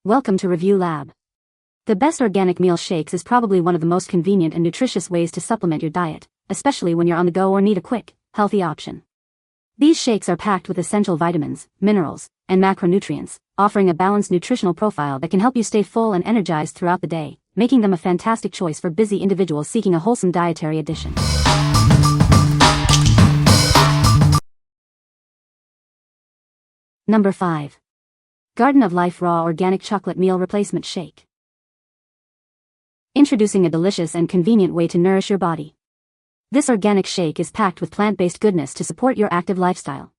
Welcome to Review Lab. The best organic meal shakes is probably one of the most convenient and nutritious ways to supplement your diet, especially when you're on the go or need a quick, healthy option. These shakes are packed with essential vitamins, minerals, and macronutrients, offering a balanced nutritional profile that can help you stay full and energized throughout the day, making them a fantastic choice for busy individuals seeking a wholesome dietary addition. Number 5. Garden of Life Raw Organic Chocolate Meal Replacement Shake. Introducing a delicious and convenient way to nourish your body. This organic shake is packed with plant-based goodness to support your active lifestyle.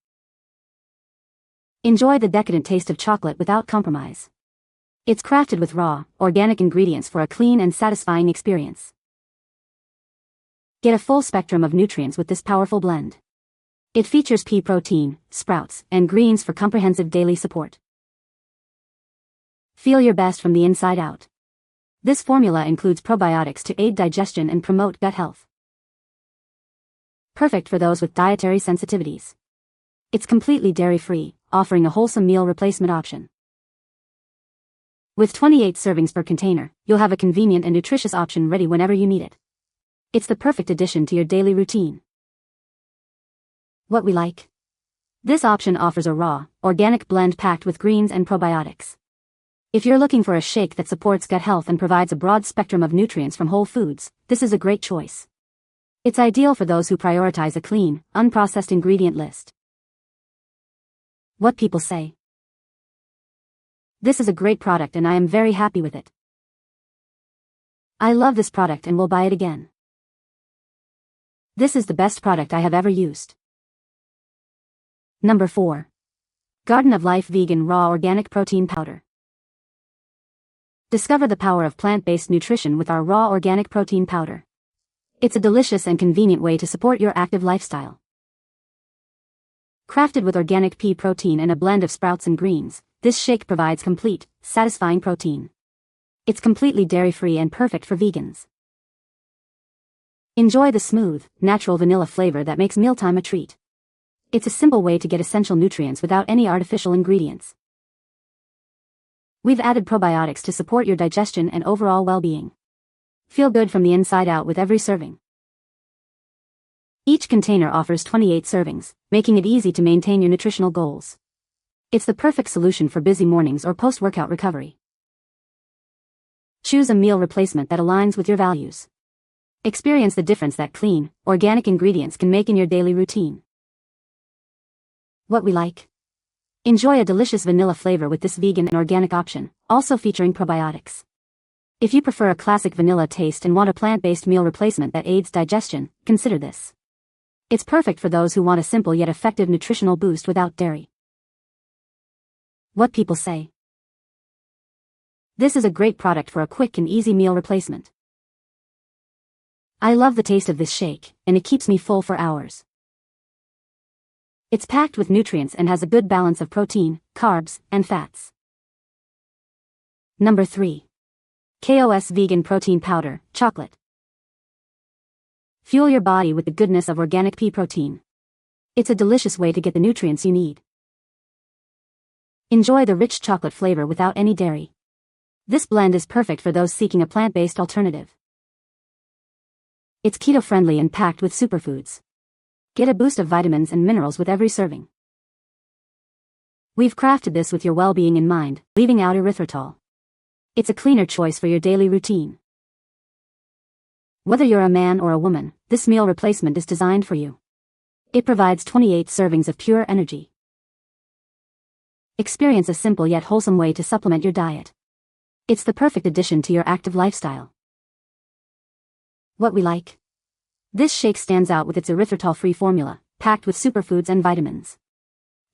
Enjoy the decadent taste of chocolate without compromise. It's crafted with raw, organic ingredients for a clean and satisfying experience. Get a full spectrum of nutrients with this powerful blend. It features pea protein, sprouts, and greens for comprehensive daily support. Feel your best from the inside out. This formula includes probiotics to aid digestion and promote gut health. Perfect for those with dietary sensitivities. It's completely dairy-free, offering a wholesome meal replacement option. With 28 servings per container, you'll have a convenient and nutritious option ready whenever you need it. It's the perfect addition to your daily routine. What we like? This option offers a raw, organic blend packed with greens and probiotics. If you're looking for a shake that supports gut health and provides a broad spectrum of nutrients from whole foods, this is a great choice. It's ideal for those who prioritize a clean, unprocessed ingredient list. What people say. This is a great product and I am very happy with it. I love this product and will buy it again. This is the best product I have ever used. Number 4. Garden of Life Vegan Raw Organic Protein Powder. Discover the power of plant-based nutrition with our raw organic protein powder. It's a delicious and convenient way to support your active lifestyle. Crafted with organic pea protein and a blend of sprouts and greens, this shake provides complete, satisfying protein. It's completely dairy-free and perfect for vegans. Enjoy the smooth, natural vanilla flavor that makes mealtime a treat. It's a simple way to get essential nutrients without any artificial ingredients. We've added probiotics to support your digestion and overall well-being. Feel good from the inside out with every serving. Each container offers 28 servings, making it easy to maintain your nutritional goals. It's the perfect solution for busy mornings or post-workout recovery. Choose a meal replacement that aligns with your values. Experience the difference that clean, organic ingredients can make in your daily routine. What we like? Enjoy a delicious vanilla flavor with this vegan and organic option, also featuring probiotics. If you prefer a classic vanilla taste and want a plant-based meal replacement that aids digestion, consider this. It's perfect for those who want a simple yet effective nutritional boost without dairy. What people say. This is a great product for a quick and easy meal replacement. I love the taste of this shake, and it keeps me full for hours. It's packed with nutrients and has a good balance of protein, carbs, and fats. Number 3. KOS Vegan Protein Powder, Chocolate. Fuel your body with the goodness of organic pea protein. It's a delicious way to get the nutrients you need. Enjoy the rich chocolate flavor without any dairy. This blend is perfect for those seeking a plant-based alternative. It's keto-friendly and packed with superfoods. Get a boost of vitamins and minerals with every serving. We've crafted this with your well-being in mind, leaving out erythritol. It's a cleaner choice for your daily routine. Whether you're a man or a woman, this meal replacement is designed for you. It provides 28 servings of pure energy. Experience a simple yet wholesome way to supplement your diet. It's the perfect addition to your active lifestyle. What we like? This shake stands out with its erythritol-free formula, packed with superfoods and vitamins.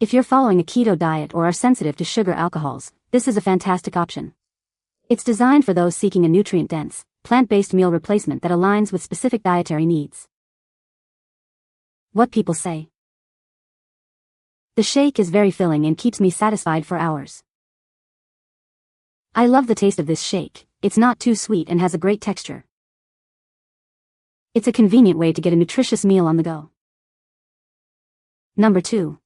If you're following a keto diet or are sensitive to sugar alcohols, this is a fantastic option. It's designed for those seeking a nutrient-dense, plant-based meal replacement that aligns with specific dietary needs. What people say. The shake is very filling and keeps me satisfied for hours. I love the taste of this shake. It's not too sweet and has a great texture. It's a convenient way to get a nutritious meal on the go. Number 2.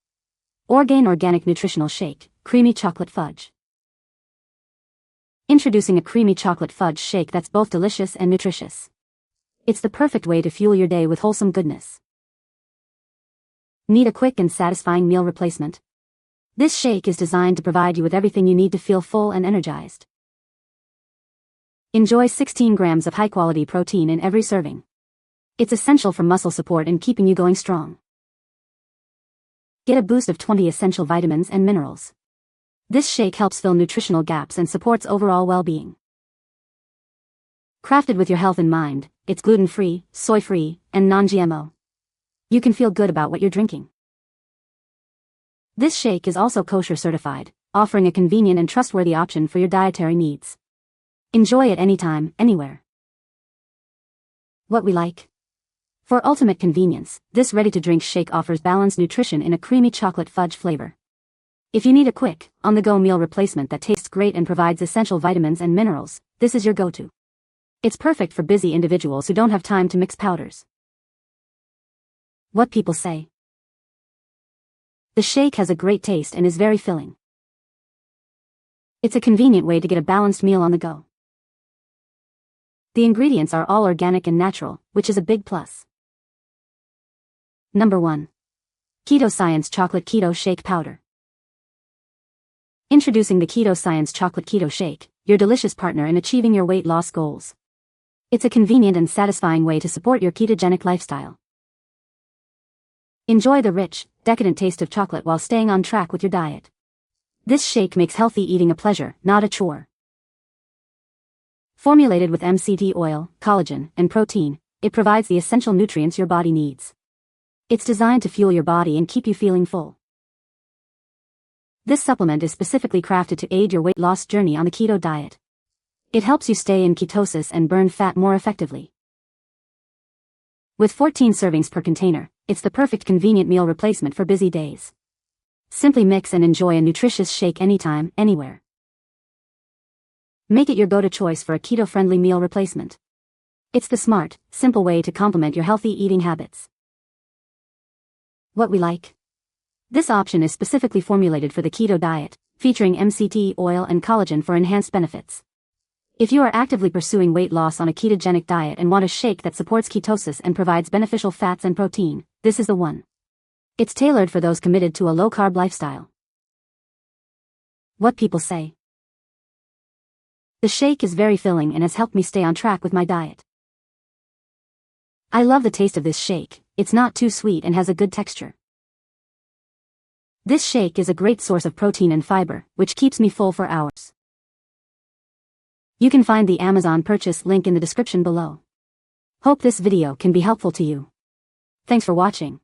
Orgain Organic Nutritional Shake, Creamy Chocolate Fudge. Introducing a creamy chocolate fudge shake that's both delicious and nutritious. It's the perfect way to fuel your day with wholesome goodness. Need a quick and satisfying meal replacement? This shake is designed to provide you with everything you need to feel full and energized. Enjoy 16 grams of high-quality protein in every serving. It's essential for muscle support and keeping you going strong. Get a boost of 20 essential vitamins and minerals. This shake helps fill nutritional gaps and supports overall well-being. Crafted with your health in mind, it's gluten-free, soy-free, and non-GMO. You can feel good about what you're drinking. This shake is also kosher certified, offering a convenient and trustworthy option for your dietary needs. Enjoy it anytime, anywhere. What we like. For ultimate convenience, this ready-to-drink shake offers balanced nutrition in a creamy chocolate fudge flavor. If you need a quick, on-the-go meal replacement that tastes great and provides essential vitamins and minerals, this is your go-to. It's perfect for busy individuals who don't have time to mix powders. What people say. The shake has a great taste and is very filling. It's a convenient way to get a balanced meal on the go. The ingredients are all organic and natural, which is a big plus. Number 1. Keto Science Chocolate Keto Shake Powder. Introducing the Keto Science Chocolate Keto Shake, your delicious partner in achieving your weight loss goals. It's a convenient and satisfying way to support your ketogenic lifestyle. Enjoy the rich, decadent taste of chocolate while staying on track with your diet. This shake makes healthy eating a pleasure, not a chore. Formulated with MCT oil, collagen, and protein, it provides the essential nutrients your body needs. It's designed to fuel your body and keep you feeling full. This supplement is specifically crafted to aid your weight loss journey on the keto diet. It helps you stay in ketosis and burn fat more effectively. With 14 servings per container, it's the perfect convenient meal replacement for busy days. Simply mix and enjoy a nutritious shake anytime, anywhere. Make it your go-to choice for a keto-friendly meal replacement. It's the smart, simple way to complement your healthy eating habits. What we like. This option is specifically formulated for the keto diet, featuring MCT oil and collagen for enhanced benefits. If you are actively pursuing weight loss on a ketogenic diet and want a shake that supports ketosis and provides beneficial fats and protein, this is the one. It's tailored for those committed to a low-carb lifestyle. What people say. The shake is very filling and has helped me stay on track with my diet. I love the taste of this shake. It's not too sweet and has a good texture. This shake is a great source of protein and fiber, which keeps me full for hours. You can find the Amazon purchase link in the description below. Hope this video can be helpful to you. Thanks for watching.